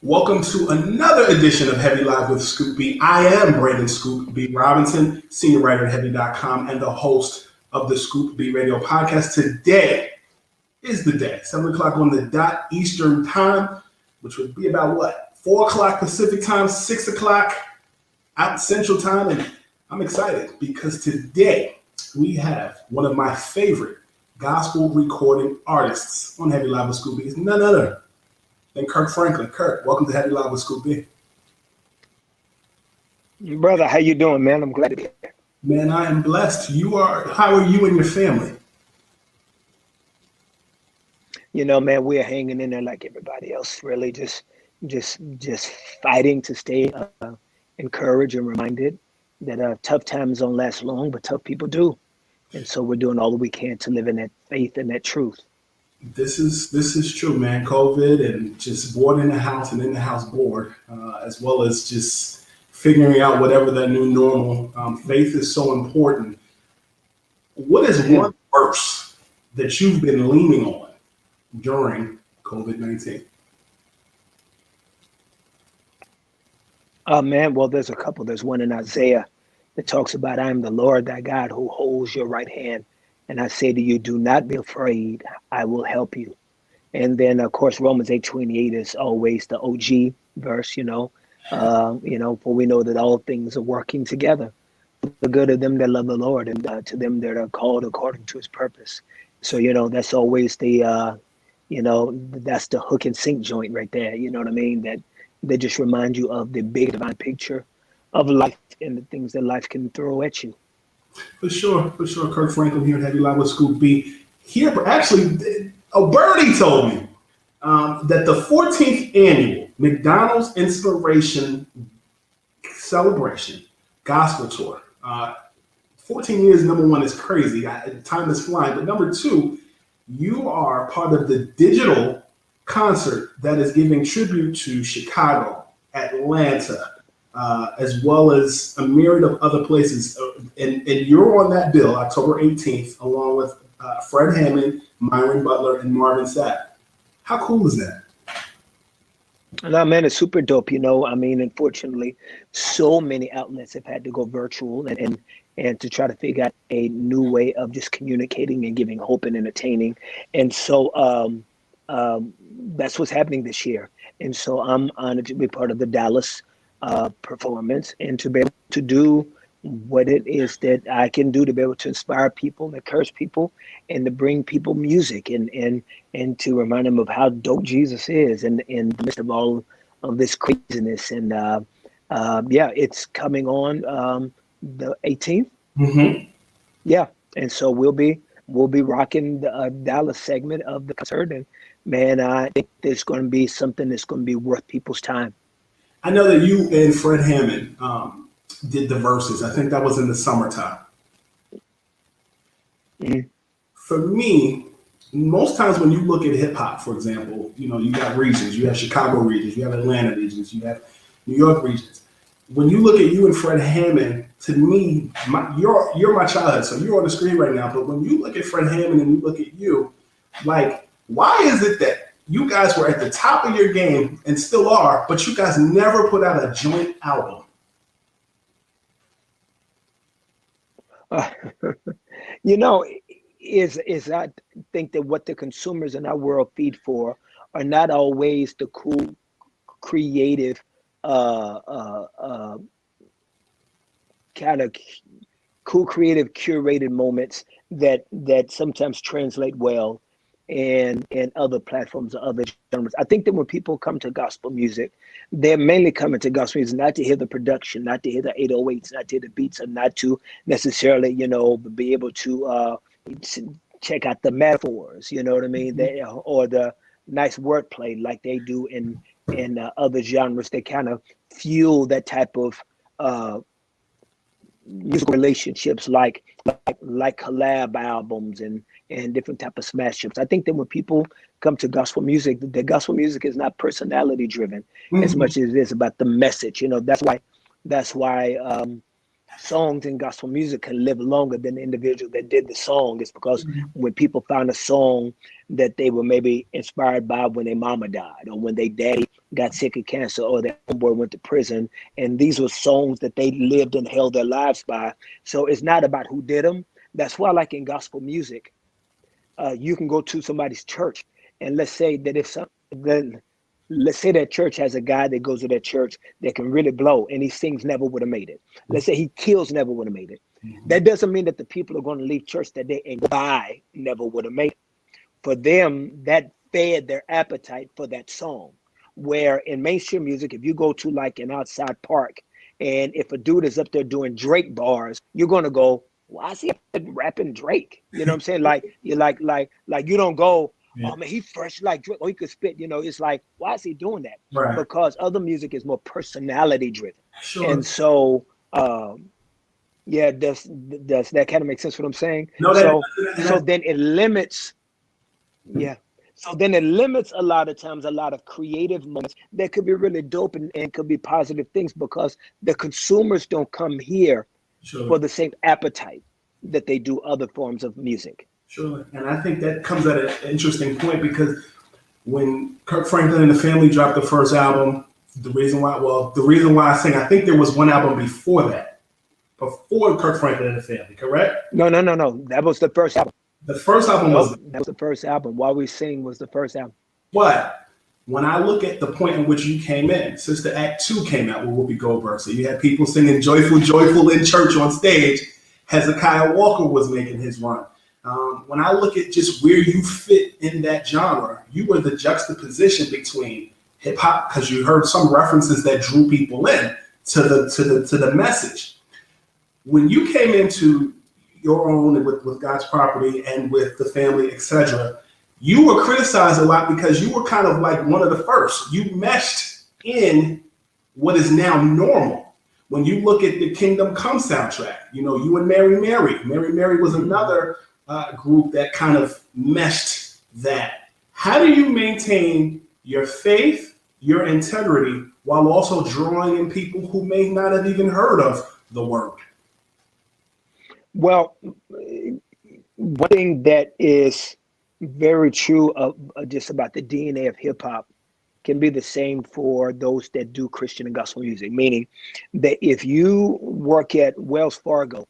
Welcome to another edition of Heavy Live with Scoop B. I am Brandon Scoop B. Robinson, senior writer at Heavy.com and the host of the Scoop B Radio podcast. Today is the day, 7 o'clock on the dot Eastern time, which would be about what? 4 o'clock Pacific time, 6 o'clock out Central time. And I'm excited because today we have one of my favorite gospel recording artists on Heavy Live with Scoop B. It's none other than Kirk Franklin. Kirk, welcome to Heavy Live with Scoop B. Brother, how you doing, man? I'm glad to be here. Man, I am blessed. How are you and your family? You know, man, we're hanging in there like everybody else, really just fighting to stay encouraged and reminded that tough times don't last long, but tough people do. And so we're doing all that we can to live in that faith and that truth. This is true, man. COVID and just bored in the house and in the house bored, as well as just figuring out whatever that new normal. Faith is so important. What is one verse that you've been leaning on during COVID-19? Man, well, there's a couple. There's one in Isaiah that talks about, I am the Lord thy God who holds your right hand. And I say to you, do not be afraid. I will help you. And then, of course, Romans 8:28 is always the OG verse, for we know that all things are working together for the good of them that love the Lord and to them that are called according to his purpose. So, that's always the, that's the hook and sink joint right there. You know what I mean? That they just remind you of the big divine picture of life and the things that life can throw at you. For sure. Kirk Franklin here at Heavy Live with Scoop B. Here, actually, a birdie told me that the 14th annual McDonald's Inspiration Celebration Gospel Tour, 14 years, number one, is crazy. Time is flying. But number two, you are part of the digital concert that is giving tribute to Chicago, Atlanta, as well as a myriad of other places. And you're on that bill, October 18th, along with Fred Hammond, Myron Butler, and Marvin Sapp. How cool is that? No, man, it's super dope. Unfortunately, so many outlets have had to go virtual and to try to figure out a new way of just communicating and giving hope and entertaining. And so that's what's happening this year. And so I'm honored to be part of the Dallas performance and to be able to do what it is that I can do to be able to inspire people, encourage people, and to bring people music and to remind them of how dope Jesus is in the midst of all of this craziness. And it's coming on the 18th. Mm-hmm. Yeah, and so we'll be rocking the Dallas segment of the concert, and man, I think there's going to be something that's going to be worth people's time. I know that you and Fred Hammond did the verses. I think that was in the summertime. Mm-hmm. For me, most times when you look at hip hop, for example, you got regions. You have Chicago regions. You have Atlanta regions. You have New York regions. When you look at you and Fred Hammond, to me, you're my childhood. So you're on the screen right now. But when you look at Fred Hammond and you look at you, like, why is it that you guys were at the top of your game and still are, but you guys never put out a joint album? Is I think that what the consumers in our world feed for are not always the cool, creative, curated moments that sometimes translate well and other platforms or other genres. I think that when people come to gospel music, they're mainly coming to gospel music not to hear the production, not to hear the 808s, not to hear the beats, and not to necessarily, be able to check out the metaphors, you know what I mean? Or the nice wordplay like they do in other genres. They kind of fuel that type of musical relationships like collab albums and different type of smash hits. I think that when people come to gospel music, the gospel music is not personality driven as much as it is about the message. That's why songs in gospel music can live longer than the individual that did the song is because when people find a song that they were maybe inspired by when their mama died or when their daddy got sick of cancer or their homeboy went to prison, and these were songs that they lived and held their lives by. So it's not about who did them. That's why, like in gospel music, you can go to somebody's church, and let's say that church has a guy that goes to that church that can really blow, and he sings never would have made it. Let's say he kills never would have made it. That doesn't mean that the people are going to leave church that day and buy never would have made it. For them, that fed their appetite for that song. Where in mainstream music, if you go to like an outside park, and if a dude is up there doing Drake bars, you're going to go, why is he rapping Drake? You know what I'm saying? Like you you don't go, oh man, he fresh like Drake, or he could spit. You know, it's like, why is he doing that? Right. Because other music is more personality driven. Sure. And so, yeah, does that kind of make sense what I'm saying? No, so then it limits. Yeah. So then it limits a lot of times a lot of creative moments that could be really dope and could be positive things because the consumers don't come here for the same appetite that they do other forms of music. Sure. And I think that comes at an interesting point because when Kirk Franklin and the Family dropped the first album, the reason why I think there was one album before Kirk Franklin and the Family, correct? No. That was the first album. The first album that was the first album. While We Sing was the first album. But when I look at the point in which you came in, Sister Act 2 came out with Whoopi Goldberg. So you had people singing Joyful, Joyful in church on stage. Hezekiah Walker was making his run. When I look at just where you fit in that genre, you were the juxtaposition between hip hop, because you heard some references that drew people in to the message. When you came into your own with God's Property and with the Family, etc., you were criticized a lot because you were kind of like one of the first. You meshed in what is now normal. When you look at the Kingdom Come soundtrack, you and Mary Mary was another group that kind of meshed that. How do you maintain your faith, your integrity, while also drawing in people who may not have even heard of the word? Well, one thing that is very true of just about the DNA of hip hop can be the same for those that do Christian and gospel music, meaning that if you work at Wells Fargo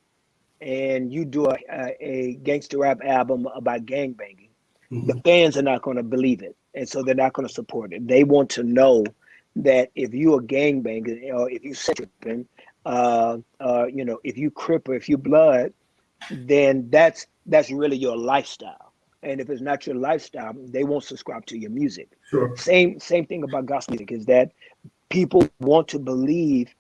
and you do a gangster rap album about gangbanging, the fans are not going to believe it. And so they're not going to support it. They want to know that if you're a gangbanger or if you tripping, if you crip or if you blood, then that's really your lifestyle. And if it's not your lifestyle, they won't subscribe to your music. Sure. Same thing about gospel music is that people want to believe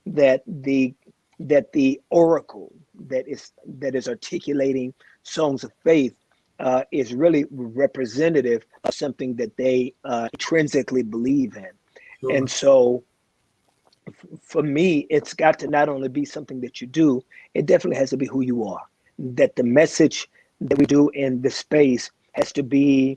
that the oracle that is articulating songs of faith is really representative of something that they intrinsically believe in. Sure. And so for me, it's got to not only be something that you do, it definitely has to be who you are. That the message that we do in the space has to be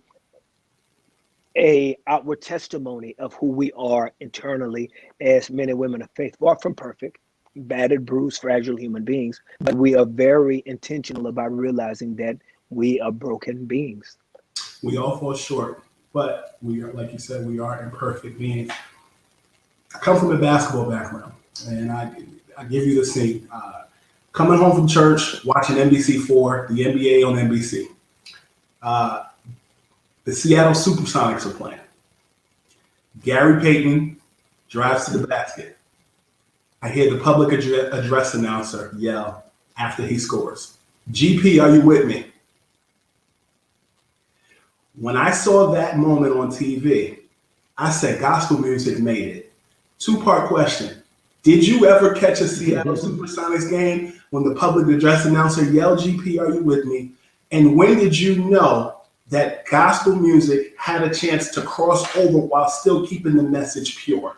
a outward testimony of who we are internally as men and women of faith. Far from perfect, battered, bruised, fragile human beings, but we are very intentional about realizing that we are broken beings. We all fall short, but we are, like you said, we are imperfect beings. I come from a basketball background, and I give you the scene. Coming home from church, watching NBC4, the NBA on NBC. The Seattle Supersonics are playing. Gary Payton drives to the basket. I hear the public address announcer yell after he scores, "GP, are you with me?" When I saw that moment on TV, I said, gospel music made it. Two-part question. Did you ever catch a Seattle Supersonics game when the public address announcer yelled, "GP, are you with me?" And when did you know that gospel music had a chance to cross over while still keeping the message pure?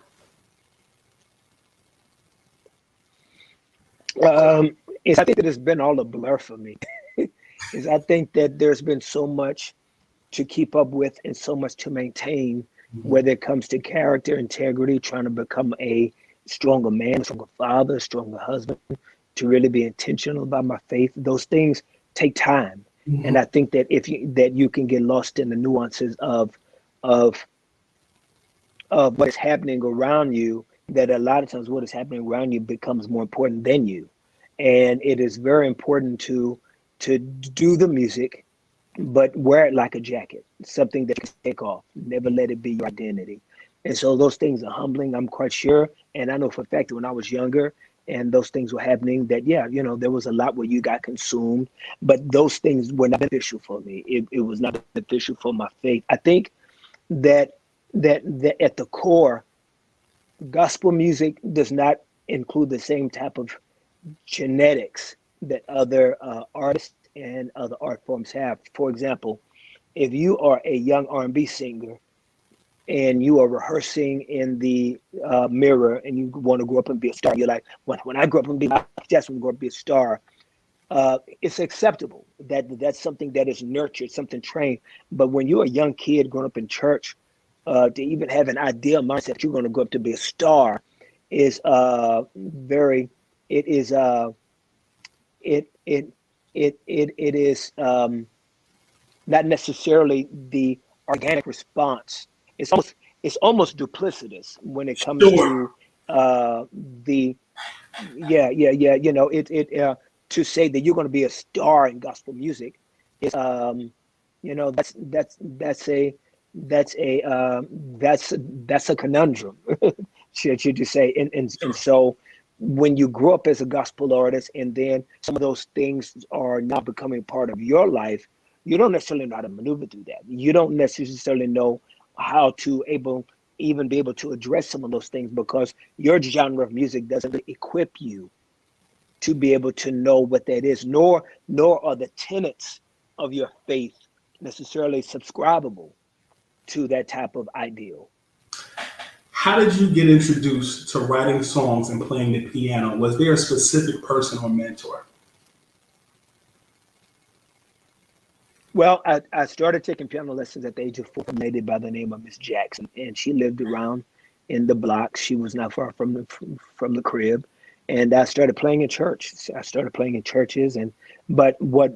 I think that it's been all a blur for me. I think that there's been so much to keep up with and so much to maintain, whether it comes to character, integrity, trying to become a stronger man, a stronger father, a stronger husband, to really be intentional about my faith. Those things take time. And Mhm. I think that if you that you can get lost in the nuances of of what is happening around you, that a lot of times what is happening around you becomes more important than you. And it is very important to do the music, but wear it like a jacket, something that you can take off. Never let it be your identity. And so those things are humbling, I'm quite sure. And I know for a fact that when I was younger and those things were happening, that yeah, there was a lot where you got consumed, but those things were not beneficial for me. It was not beneficial for my faith. I think that that at the core, gospel music does not include the same type of genetics that other artists and other art forms have. For example, if you are a young R&B singer and you are rehearsing in the mirror and you want to grow up and be a star, you're like, when I grow up and be like Jackson, grow up and be a star, it's acceptable. That's something that is nurtured, something trained. But when you're a young kid growing up in church, to even have an ideal mindset that you're going to grow up to be a star is very. It is it it it is not necessarily the organic response. It's almost duplicitous when it comes Sure. to uh, the yeah. To say that you're going to be a star in gospel music is that's a that's a conundrum, should you say. And Sure. so when you grow up as a gospel artist and then some of those things are not becoming part of your life, you don't necessarily know how to maneuver through that. You don't necessarily know how to even be able to address some of those things because your genre of music doesn't equip you to be able to know what that is, nor are the tenets of your faith necessarily subscribable to that type of ideal. How did you get introduced to writing songs and playing the piano? Was there a specific person or mentor? Well, I started taking piano lessons at the age of 4 from a lady by the name of Miss Jackson, and she lived around in the block. She was not far from the crib, and I started playing in church. I started playing in churches, and but what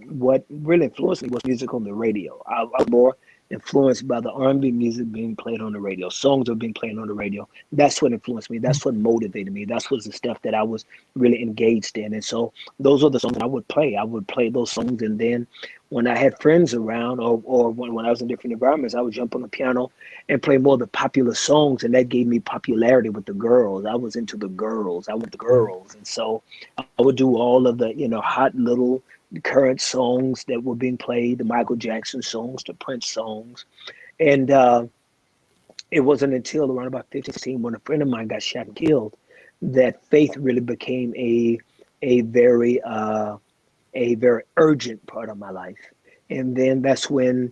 really influenced me was music on the radio. I was more influenced by the R&B music being played on the radio. Songs were being played on the radio. That's what influenced me. That's what motivated me. That's was the stuff that I was really engaged in, and so those are the songs I would play. I would play those songs, and then when I had friends around or when I was in different environments, I would jump on the piano and play more of the popular songs. And that gave me popularity with the girls. I was into the girls. I went to girls. And so I would do all of the, hot little current songs that were being played, the Michael Jackson songs, the Prince songs. And it wasn't until around about 15, 16 when a friend of mine got shot and killed that faith really became a very a very urgent part of my life. And then that's when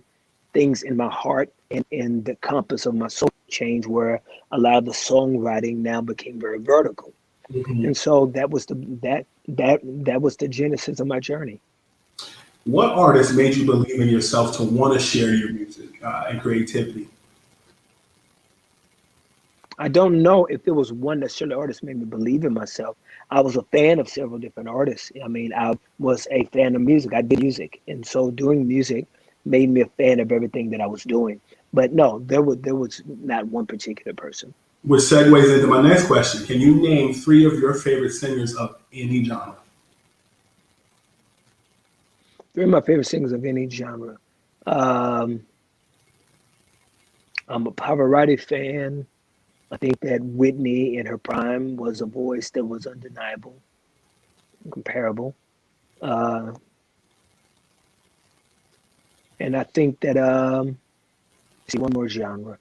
things in my heart and in the compass of my soul changed, where a lot of the songwriting now became very vertical. Mhm. And so that was the genesis of my journey. What artist made you believe in yourself to want to share your music and creativity? I don't know if there was one that certain artist made me believe in myself. I was a fan of several different artists. I mean, I was a fan of music. I did music, and so doing music made me a fan of everything that I was doing. But no, there was not one particular person. Which segues into my next question. Can you name three of your favorite singers of any genre? Three of my favorite singers of any genre. Um, I'm a Pavarotti fan. I think that Whitney in her prime was a voice that was undeniable, comparable. Uh, and I think that see one more genre.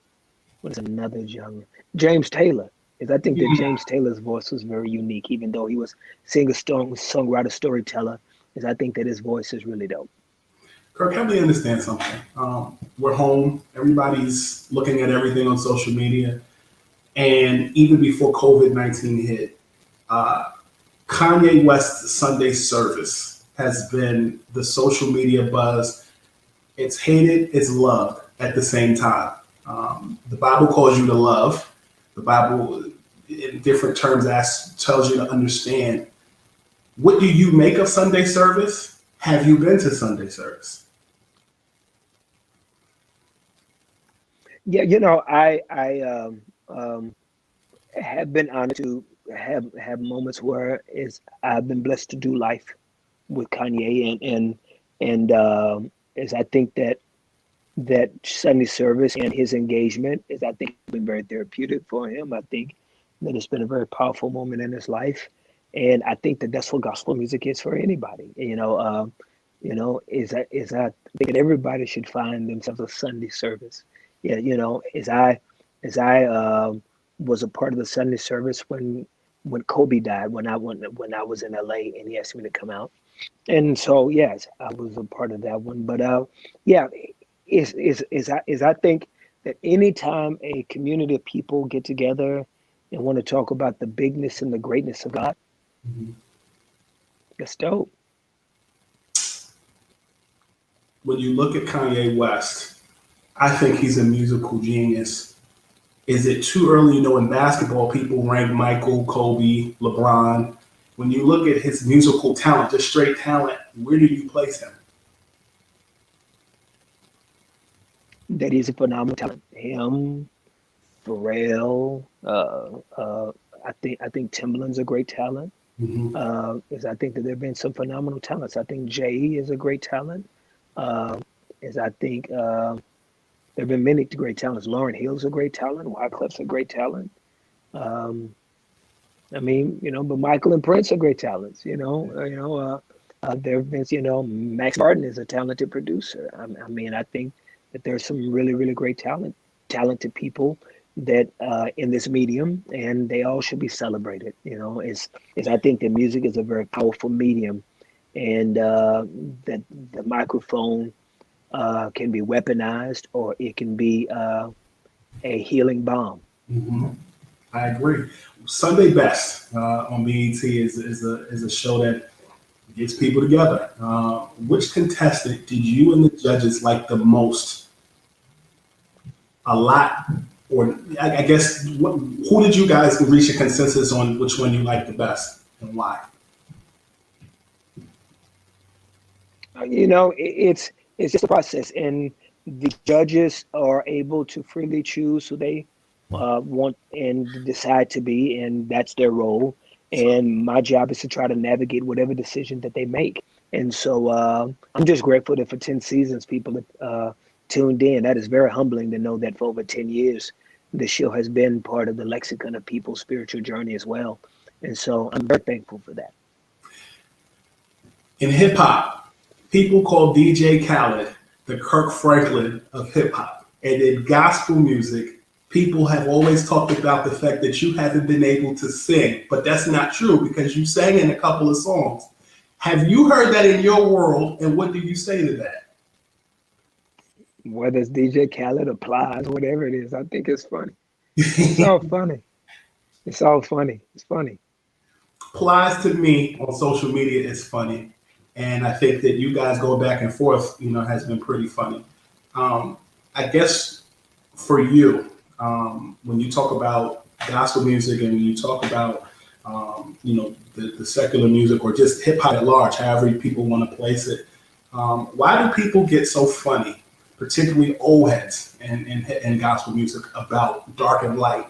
What is another genre? James Taylor. Is I think that James Taylor's voice was very unique, even though he was singer, songwriter, storyteller. Is I think that his voice is really dope. Kirk, help me understand something. We're home. Everybody's looking at everything on social media. And even before COVID-19 hit, uh, Kanye West's Sunday service has been the social media buzz. It's hated, it's loved at the same time. The Bible calls you to love. The Bible, in different terms, tells you to understand. What do you make of Sunday service? Have you been to Sunday service? Yeah, I have been honored to have moments where is I've been blessed to do life with Kanye, and as I think that Sunday service and his engagement is, I think, been very therapeutic for him. I think that it's been a very powerful moment in his life, and I think that that's what gospel music is for anybody. Is I think that everybody should find themselves a Sunday service. Yeah, as I was a part of the Sunday service when Kobe died, when I was in LA and he asked me to come out. And so, yes, I was a part of that one. But yeah, is I think that anytime a community of people get together and want to talk about the bigness and the greatness of God, Mhm. that's dope. When you look at Kanye West, I think he's a musical genius. Is it too early? In basketball, people rank Michael, Kobe, LeBron. When you look at his musical talent, just straight talent, where do you place him? That he's a phenomenal talent. Him, Pharrell, I think Timbaland's a great talent. Mhm. Is I think that there have been some phenomenal talents. I think Jay is a great talent. Uh, is I think there have been many great talents. Lauren Hill's a great talent. Wyclef's a great talent. Um, I mean, but Michael and Prince are great talents. There have been, Max Martin is a talented producer. I mean, I think that there's some really, really great talented people that in this medium, and they all should be celebrated. Is I think that music is a very powerful medium, and that the microphone can be weaponized, or it can be a healing balm. Mhm. I agree. Sunday Best on BET is a show that gets people together. Which contestant did you and the judges like the most? A lot, or I guess who did you guys reach a consensus on which one you like the best and why? It's just a process, and the judges are able to freely choose who they want and decide to be, and that's their role. And my job is to try to navigate whatever decision that they make. And so I'm just grateful that for 10 seasons, people have tuned in. That is very humbling to know that for over 10 years, the show has been part of the lexicon of people's spiritual journey as well. And so I'm very thankful for that. In hip hop, people call DJ Khaled the Kirk Franklin of hip hop. And in gospel music, people have always talked about the fact that you haven't been able to sing, but that's not true because you sang in a couple of songs. Have you heard that in your world, and what do you say to that? Whether it's DJ Khaled or Plies, whatever it is, I think it's funny. It's all funny. It's all funny. It's funny. Applies to me on social media is funny, and I think that you guys go back and forth, has been pretty funny. I guess for you, when you talk about gospel music and when you talk about, the secular music or just hip hop at large, however people want to place it, why do people get so funny, particularly old heads and gospel music about dark and light?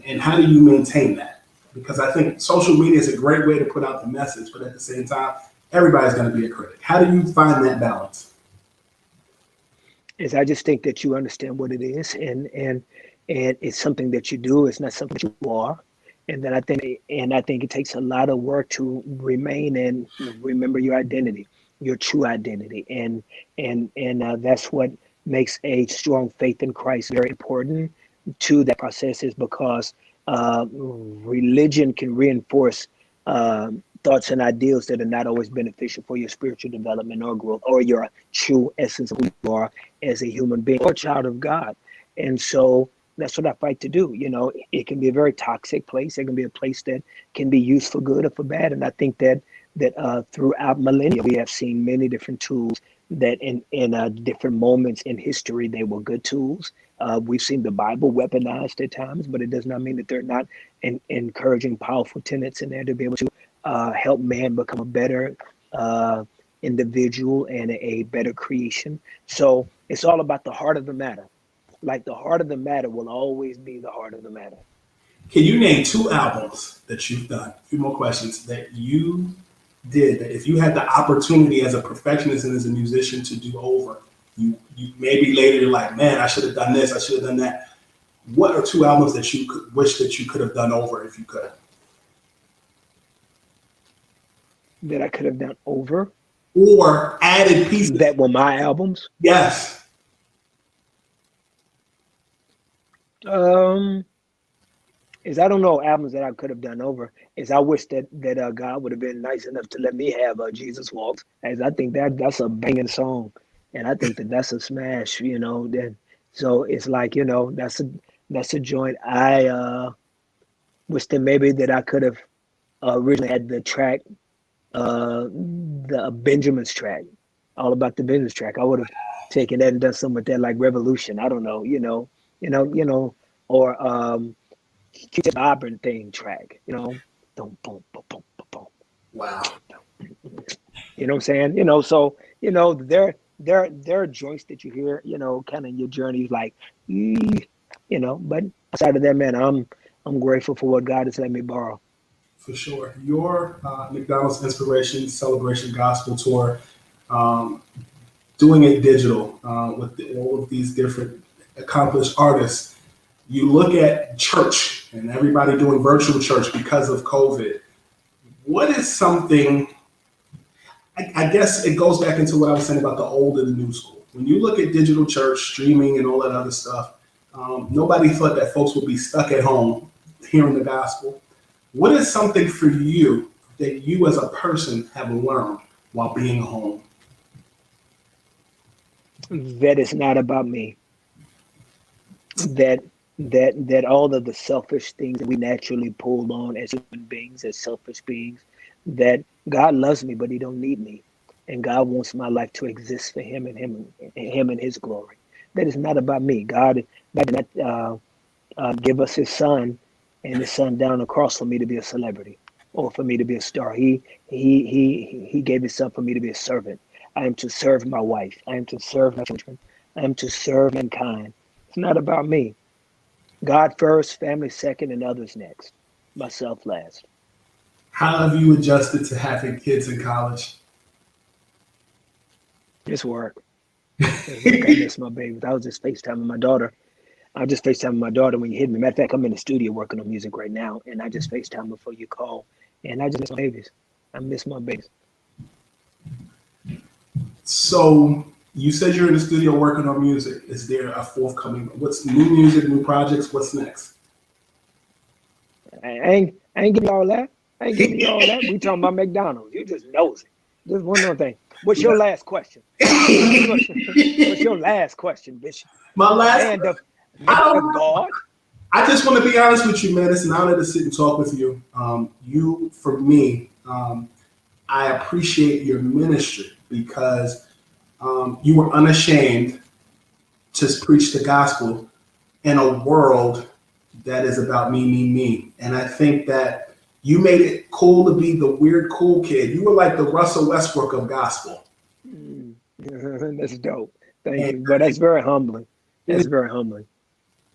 And how do you maintain that? Because I think social media is a great way to put out the message, but at the same time, everybody's going to be a critic. How do you find that balance? Is I just think that you understand what it is, and it's something that you do. It's not something that you are. And I think it takes a lot of work to remain and remember your identity, your true identity, and that's what makes a strong faith in Christ very important to that process. Is because religion can reinforce thoughts and ideals that are not always beneficial for your spiritual development or growth or your true essence of who you are as a human being or a child of God. And so that's what I fight to do. It can be a very toxic place. It can be a place that can be used for good or for bad. And I think that throughout millennia, we have seen many different tools that in different moments in history, they were good tools. We've seen the Bible weaponized at times, but it does not mean that they're not encouraging powerful tenets in there to be able to help man become a better individual and a better creation. So it's all about the heart of the matter. Like the heart of the matter will always be the heart of the matter. Can you name two albums that you've done? A few more questions that you did that if you had the opportunity as a perfectionist and as a musician to do over, you maybe later you're like, man, I should have done this, I should have done that. What are two albums that you could wish that you could have done over if you could? That I could have done over. Or added pieces. That were my albums. Yes. Is I don't know albums that I could have done over. Is I wish that God would have been nice enough to let me have Jesus Walks, as I think that's a banging song, and I think that's a smash. Then so it's like that's a joint. I wish that maybe that I could have originally had the track, the Benjamin's track, all about the Benjamin's track. I would have taken that and done something with that, like Revolution. I don't know, or Q-Tip Auburn thing track, boom, boom, boom, boom, boom. Wow. You know what I'm saying? So there are joints that you hear, kind of in your journey, like, But aside of that, man, I'm grateful for what God has let me borrow. For sure, your McDonald's Inspiration Celebration Gospel Tour, doing it digital with all of these different accomplished artists. You look at church and everybody doing virtual church because of COVID. What is something, I guess it goes back into what I was saying about the old and the new school. When you look at digital church, streaming and all that other stuff, nobody thought that folks would be stuck at home hearing the gospel. What is something for you that you as a person have learned while being home? That it's not about me. That all of the selfish things that we naturally pull on as human beings, as selfish beings, that God loves me, but he don't need me. And God wants my life to exist for him and his glory. That is not about me. God did not give us his son and his son down the cross for me to be a celebrity or for me to be a star. He gave his son for me to be a servant. I am to serve my wife. I am to serve my children. I am to serve mankind. It's not about me. God first, family second, and others next. Myself last. How have you adjusted to having kids in college? It's work. I miss my babies. I was just FaceTiming my daughter. When you hit me. Matter of fact, I'm in the studio working on music right now, and I just FaceTime before you call. And I just miss my babies. I miss my babies. So you said you're in the studio working on music. Is there a forthcoming? What's new music, new projects? What's next? I ain't giving you all that. We talking about McDonald's. You just nosy. Just one more thing. What's your last question? What's your last question, Bishop? My last. Man, God. I just want to be honest with you, man. It's an honor to sit and talk with you. For me, I appreciate your ministry because you were unashamed to preach the gospel in a world that is about me. And I think that you made it cool to be the weird, cool kid. You were like the Russell Westbrook of gospel. That's dope. Thank you. But that's very humbling. That's very humbling.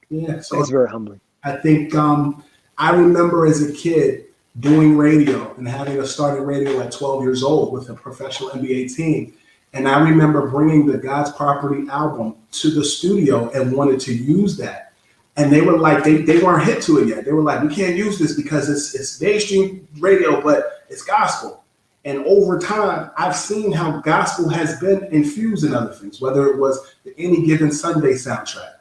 Yeah. So that's very humbling. I think I remember as a kid doing radio and having a started radio at 12 years old with a professional NBA team. And I remember bringing the God's Property album to the studio and wanted to use that. And they were like, they weren't hip to it yet. They were like, we can't use this because it's mainstream radio, but it's gospel. And over time, I've seen how gospel has been infused in other things, whether it was the Any Given Sunday soundtrack.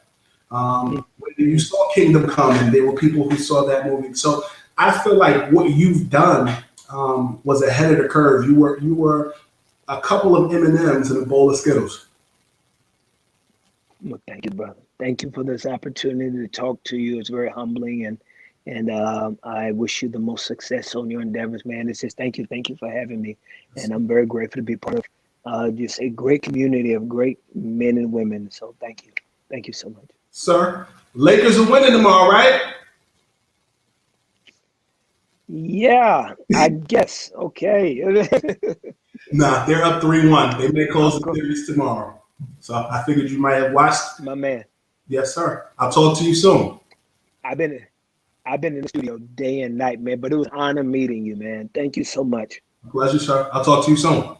When you saw Kingdom Come, and there were people who saw that movie. So I feel like what you've done was ahead of the curve. You were a couple of M&Ms in a bowl of Skittles. Well, thank you, brother. Thank you for this opportunity to talk to you. It's very humbling, and I wish you the most success on your endeavors, man. It's just thank you for having me, and I'm very grateful to be part of just a great community of great men and women. So thank you so much, sir. Lakers are winning tomorrow, right? Yeah, I guess. Okay. Nah, they're up 3-1. They may close I'm the go series tomorrow. So I figured you might have watched. my man. Yes, sir. I'll talk to you soon. I've been I've been in the studio day and night, man, but it was an honor meeting you, man. Thank you so much. Pleasure, sir. I'll talk to you soon.